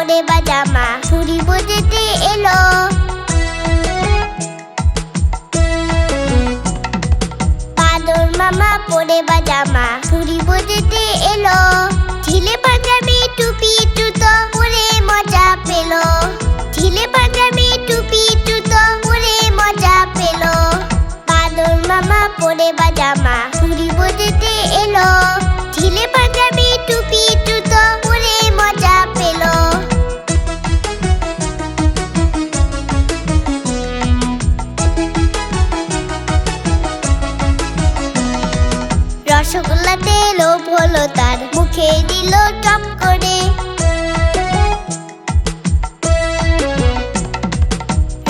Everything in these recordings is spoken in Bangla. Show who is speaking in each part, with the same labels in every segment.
Speaker 1: পরে বাজামা ছুরি বোঝাতে এলো। বাদর মামা পরে বাজামা ছুরি বোঝাতে এলো। ঢিলে পাঞ্জাবি টুপি জুতো পরে মজা পেলো। ঢিলে পাঞ্জাবি টুপি জুতো পরে মজা পেলো। বাদর মামা পরে বাজামা ছুরি বোঝাতে এলো। ঢিলে পাঞ্জাবি টুপি জুতো পরে মজা পেলো। রসগোল্লাতে লোভ হলো তার, মুখে দিল টপ করে।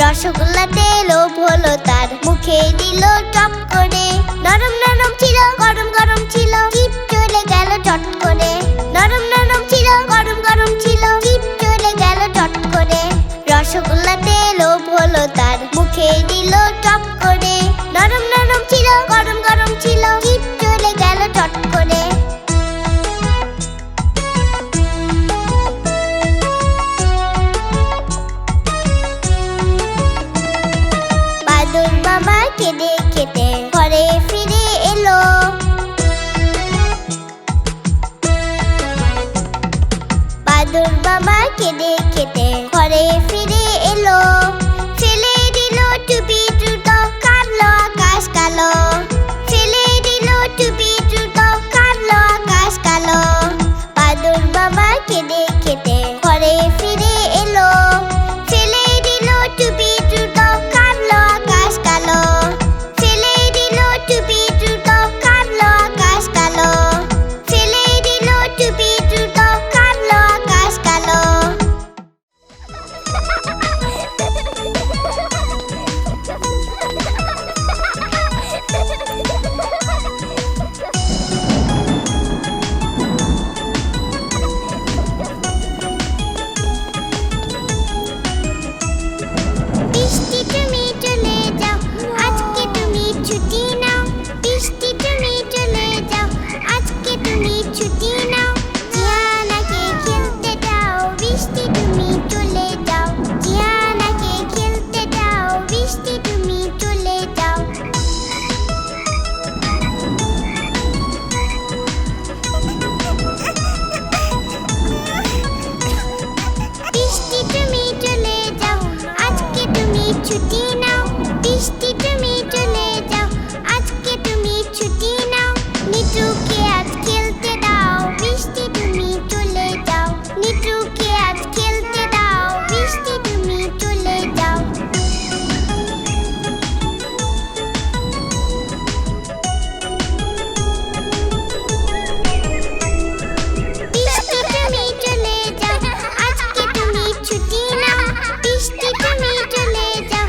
Speaker 1: রসগোল্লাতে লোভ হলো তার, মুখে দিল টপ করে। নরম নরম ছিল, গরম গরম ছিল, জিভ চলে গেল চট করে। নরম নরম ছিল, গরম গরম ছিল, জিভ চলে গেল চট করে। রসগোল্লাতে লোভ হলো তার, মুখে দিল টপ করে। নরম নরম ছিল, গরম গরম ছিল, জিভ চলে গেল চট করে। বাদর মামা কেঁদে কেটে ঘরে ফিরে এলো। বাদর মামা কেঁদে কেটে ঘরে ফিরে এলো। ফেলে দিল টুপি জুতো, কাটলো আকাশ কালো। ফেলে দিল টুপি জুতো, কাটলো আকাশ কালো। বাদর মামা কেঁদে কেটে ঘরে ফিরে এলো। ফেলে দিল টুপি জুতো, কাটলো আকাশ কালো। ফেলে দিল টুপি জুতো, কাটলো আকাশ কালো। ফেলে দিল টুপি জুতো, কাটলো আকাশ কালো। বৃষ্টি তুমি চলে যাও, আজকে তুমি ছুটি নাও। বৃষ্টি তুমি চলে যাও, আজকে তুমি ছুটি নাও। জিয়ানাকে খেলতে দাও, বৃষ্টি তুমি চলে যাও। জিয়ানাকে খেলতে দাও, বৃষ্টি তুমি চলে যাও। বৃষ্টি তুমি চলে যাও, আজকে তুমি ছুটি নাও। বৃষ্টি তুমি চলে যাও, আজকে তুমি ছুটি নাও। নিটুকে আজ খেলতে দাও, বৃষ্টি তুমি চলে যাও। নিটুকে আজ খেলতে দাও, বৃষ্টি তুমি চলে যাও। বৃষ্টি তুমি চলে যাও, আজকে তুমি ছুটি নাও। বৃষ্টি তুমি চলে যাও,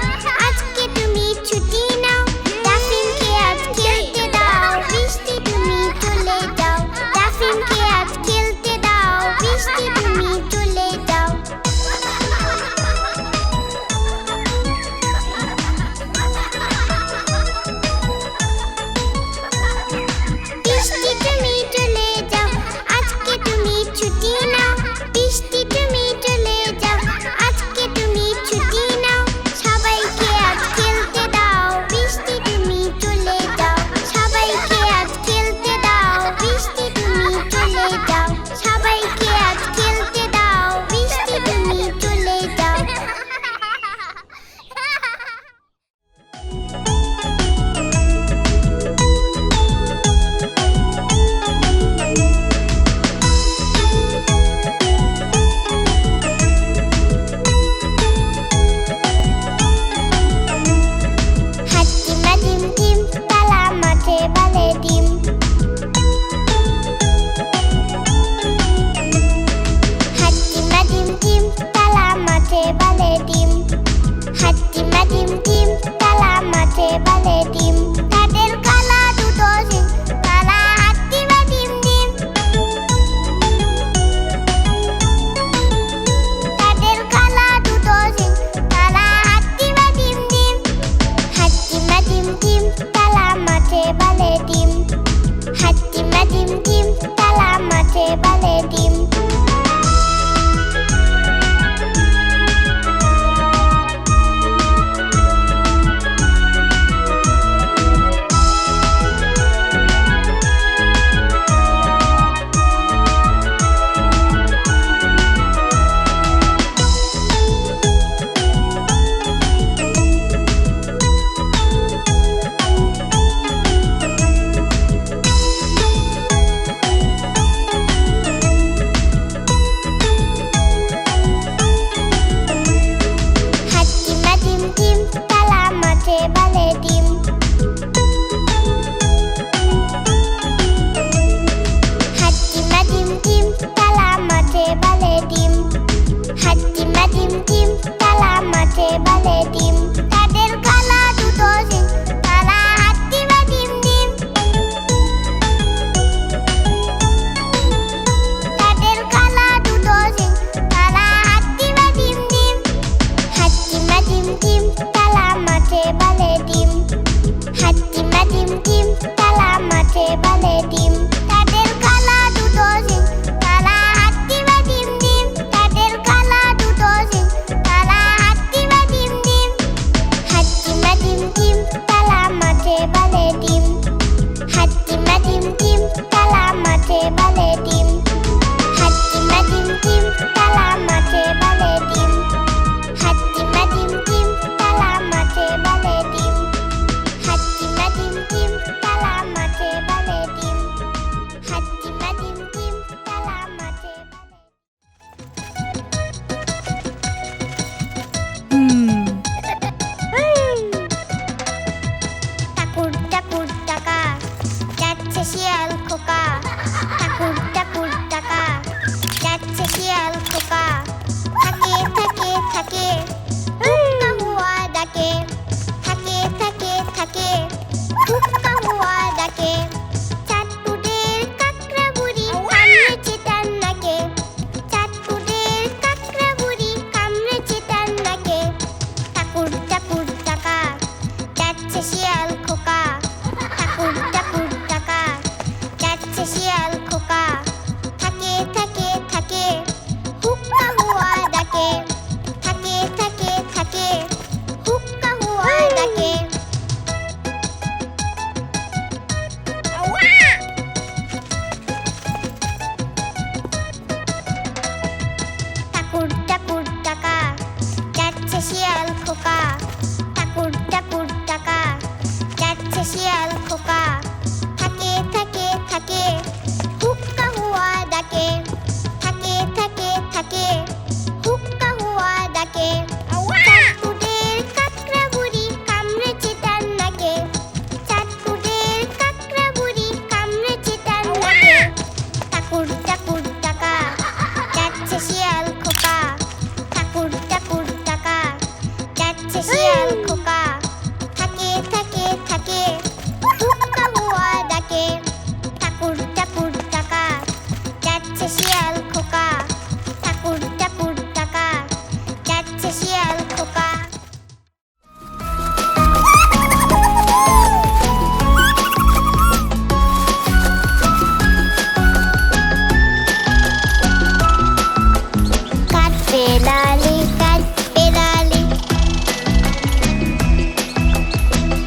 Speaker 1: পেলালি কাঠ পেলালি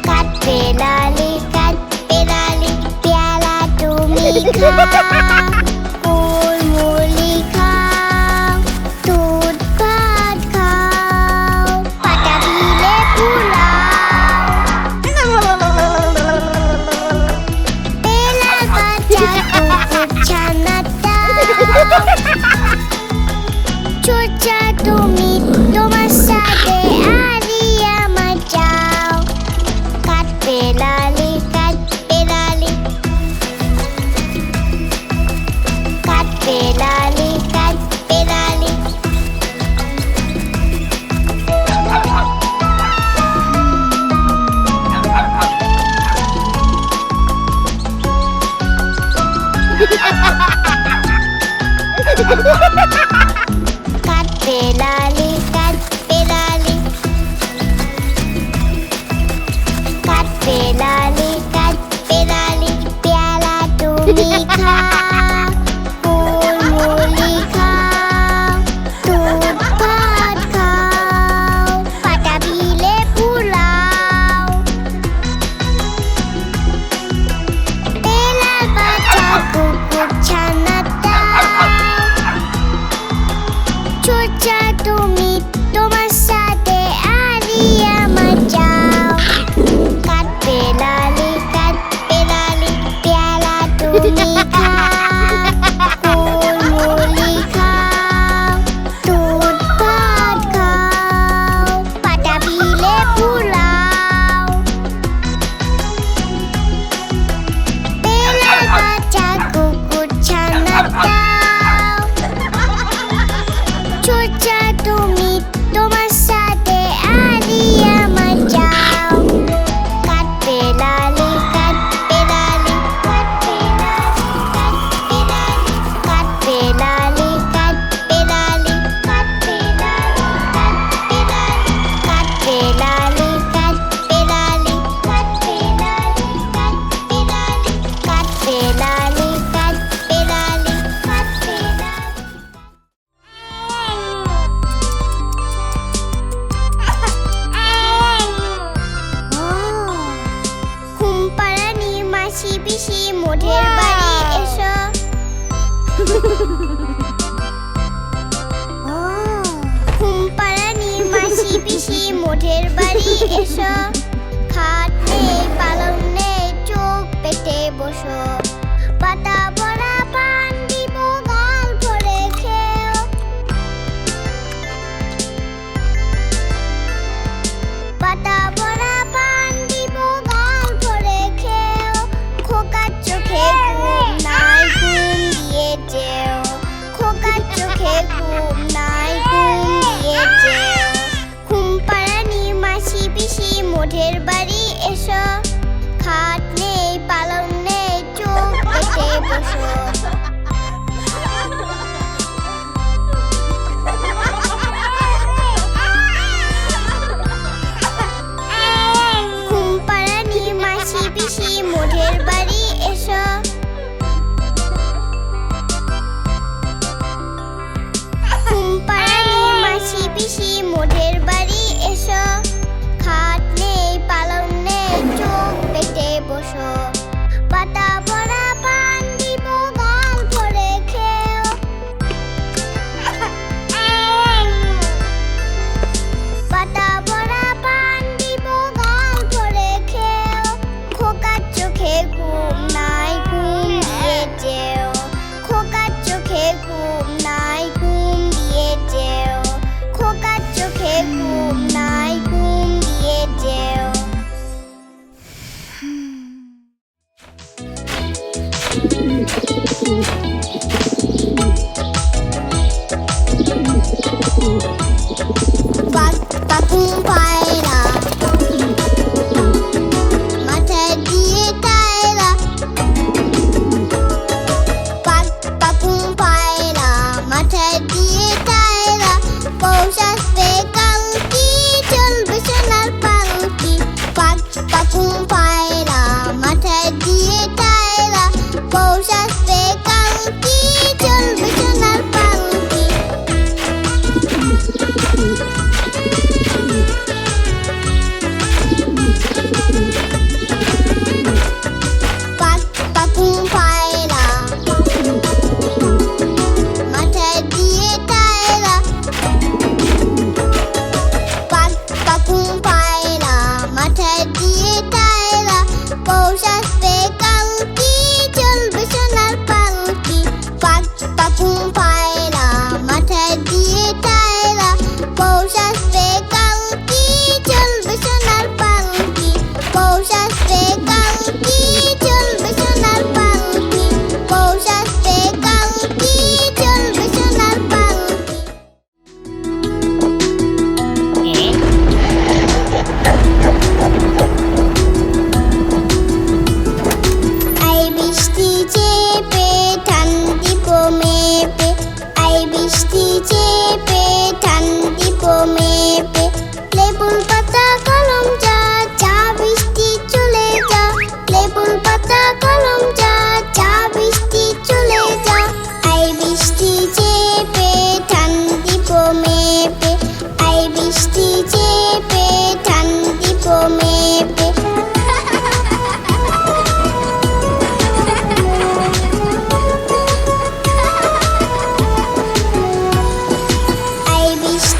Speaker 1: কাঠ পেলালি কাঠ পেলালি পেয়ালা তুমি খাও কুলমুলি খাও দুধ ভাত খাও পাটা ভিলে পোলাও পেলার বাচ্চা কুকুর ছানাটা চোচা তুমি তোমার সাথে আরিয়া মাচাও কাঠ পেলালি কাঠ পেলালি কাঠ পেলালি কাঠ পেলালি কাঠ পেলালি কাঠ পেলালি কাঠ পেলালি কাঠ পেলালি পেয়ালা তুমি খাও কুলমুলি খাও দুধ ভাত খাও পাটা ভিলে পোলাও পেলার বাচ্চা কুকুর ছানাটা চোচা তুমি তোমার সাথে আরিয়া মাচাও কাঠ পেলালি কাঠ পেলালি পেয়ালা তুমি খাও কুলমুলি খাও দুধ ভাত খাও পাটা ভিলে পোলাও পেলার বাচ্চা কুকুর ছানাটা চোচা তুমি তোমার সাথে আরিয়া মাচাও কাঠ পেলালি কাঠ পেলালি কাঠ পেলালি কাঠ পেলালি কাঠ পেলালি কাঠ পেলালি কাঠ পেলালি কাঠ পেলালি কাঠ পেলালি কাঠ ঘুমপাড়ানি মাসি পিসি মোঢের বাড়ি এসো ঘুমপাড়ানি মাসি পিসি মোঢের বাড়ি এসো খাট নেই পালং নেই চোখ পেটে বসো পাতা ভরা পান দিব গাল ভরে খেও পাতা ভরা পান দিব গাল ভরে খেও খোকার চোখে ঘুম নাই ঘুম দিয়ে যেও খোকার চোখে ঘুম নাই ঘুম দিয়ে যেও ঘুমপাড়ানি মাসি পিসি মোঢের বাড়ি এসো খাট নেই পালং নেই চোখ পেটে বসো ঘুমপাড়ানি মাসি পিসি মোঢের বাড়ি এসো ঘুমপাড়ানি মাসি পিসি মোঢের বাড়ি এসো খাট নেই পালং নেই চোখ পেটে বসো পাতা ভরা পান দিব গাল ভরে খেও পাতা ভরা পান দিব গাল ভরে খেও খোকার চোখে ঘুম নাই ঘুম দিয়ে যেও খোকার চোখে ঘুম নাই ঘুম দিয়ে যেও খোকার চোখে ঘুম নাই ঘুম দিয়ে যেও পাখি পায়রা মাথায় দিয়ে টায়রা পাখি পায়রা মাথায় দিয়ে টায়রা পৌষ আসবে কালকি চলবে সোনার পালকি পাখি পায়রা মাথায় দিয়ে টায়রা পৌষ আসবে কালকি চলবে সোনার পালকি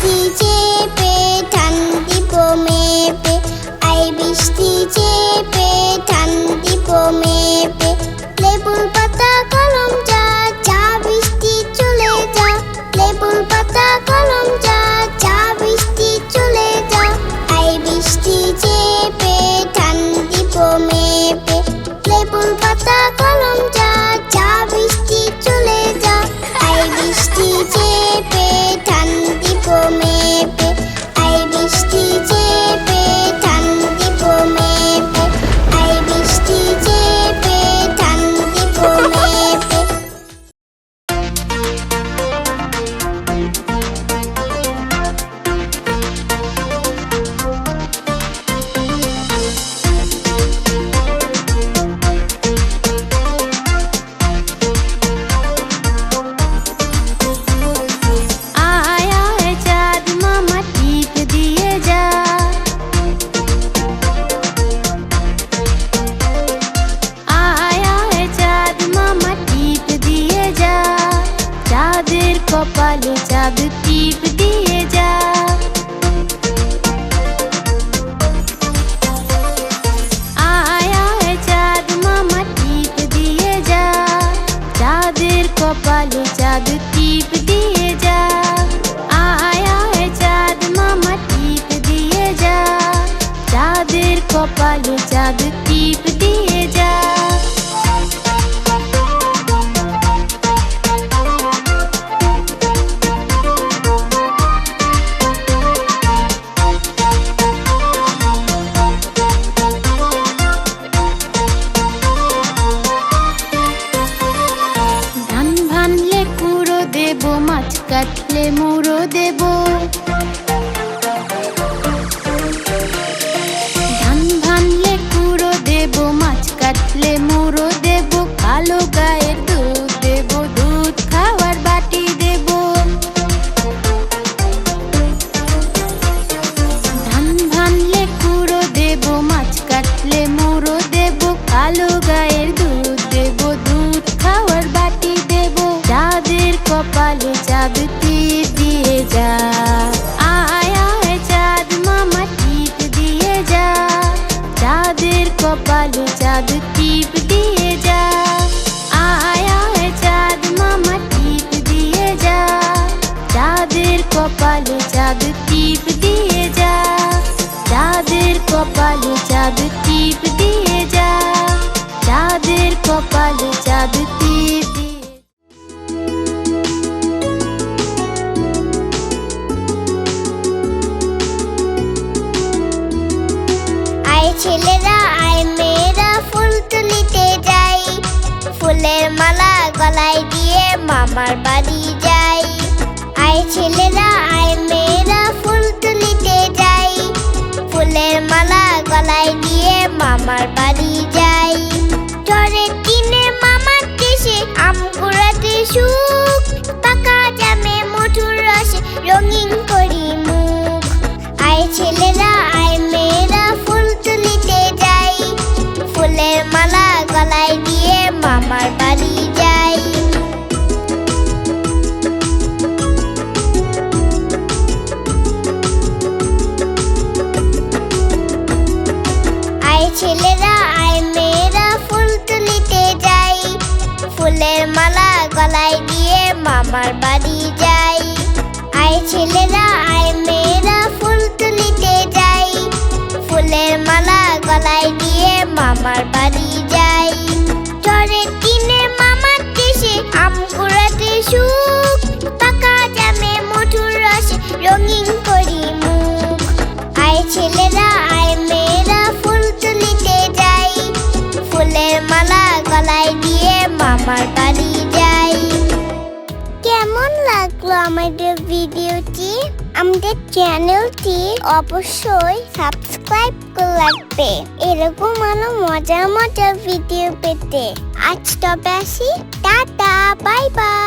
Speaker 1: বৃষ্টি চেপে ধান দিব মেপে, আই বৃষ্টি চেপে ধান দিব মেপে। লেবুর পাতা কলম যা, যা বৃষ্টি চলে যা। লেবুর পাতা কলম যা, যা বৃষ্টি চলে যা। আই বৃষ্টি চেপে ধান দিব মেপে, লেবুর পাতা কলম যা, যা বৃষ্টি চলে যা। আই বৃষ্টি চেপে ধান দিব মেপে, আই বৃষ্টি চেপে ধান দিব মেপে, আই বৃষ্টি চেপে ধান দিব মেপে।
Speaker 2: আয় আয় চাঁদ মামা টিপ দিয়ে যা, আয় আয় চাঁদ মামা টিপ দিয়ে যা। চাঁদের কপালে চাঁদ টিপ দিয়ে যা। আয় আয় চাঁদ মামা টিপ দিয়ে যা। চাঁদের কপালে চাঁদ টিপ দিয়ে যা। আয় আয় চাঁদ মামা টিপ দিয়ে যা। চাঁদের কপালে চাঁদ টিপ দিয়ে যা। ধান ভানলে কুড়ো দেব, মাছ কাটলে মুড়ো দেব। ধান ভানলে কুড়ো দেব, মাছ কাটলে মুড়ো দেব। কালো গায়ের দুধ দেব, দুধ খাওয়ার বাটি দেব। ধান ভানলে কুড়ো দেব, মাছ কাটলে মুড়ো দেব। কালো গায়ের দুধ দেব, দুধ খাওয়ার বাটি দেব। চাঁদের কপালে চাঁদ টিপ দিয়ে যা। আয় আয় চাঁদ মামা টিপ দিয়ে যা। চাঁদের কপালে চাঁদ টিপ দিয়ে যা। আয় আয় চাঁদ মামা টিপ দিয়ে যা। চাঁদের কপালে চাঁদ টিপ দিয়ে যা। চাঁদের কপালে চাঁদ টিপ দিয়ে যা। চাঁদের কপালে চাঁদ টিপ দিয়ে।
Speaker 1: আয় ছেলেরা আয় মেয়েরা ফুল তুলিতে যাই, ফুলের মালা গলায় দিয়ে মামার বাড়ি যাই। আয় ছেলেরা আয় মেয়েরা ফুল তুলিতে যাই, ফুলের মালা গলায় দিয়ে মামার বাড়ি যাই। ঝড়ের দিনে মামার দেশে আম কুড়াতে সুখ, পাকা জামে মধুর রসে রঙিন করি মুখ। আয় ছেলেরা আয় মেয়েরা ফুল তুলিতে যাই, ফুলের মালা গলায় দিয়ে মামার বাড়ি যাই। আয় ছেলেরা আয় মেয়েরা ফুল তুলিতে যাই, ফুলের মালা গলায় দিয়ে মামার বাড়ি যাই। আয় ছেলেরা আয় মেয়েরা ফুল তুলিতে যাই, ফুলের মালা গলায় দিয়ে মামার বাড়ি যাই। ঝড়ের দিনে মামার দেশে আম কুড়াতে সুখ, পাকা জামে মধুর রসে রঙিন করি মুখ। আয় ছেলেরা আয় মেয়েরা ফুল তুলিতে যাই, ফুলের মালা গলায় দিয়ে মামার বাড়ি যাই। কেমন লাগলো আমাদের ভিডিওটি? আমাদের চ্যানেলটি অবশ্যই সাবস্ক্রাইব করে রাখবে এরকম আরো মজার মজার ভিডিও পেতে। আজ তবে আসি, টাটা, বাই বাই।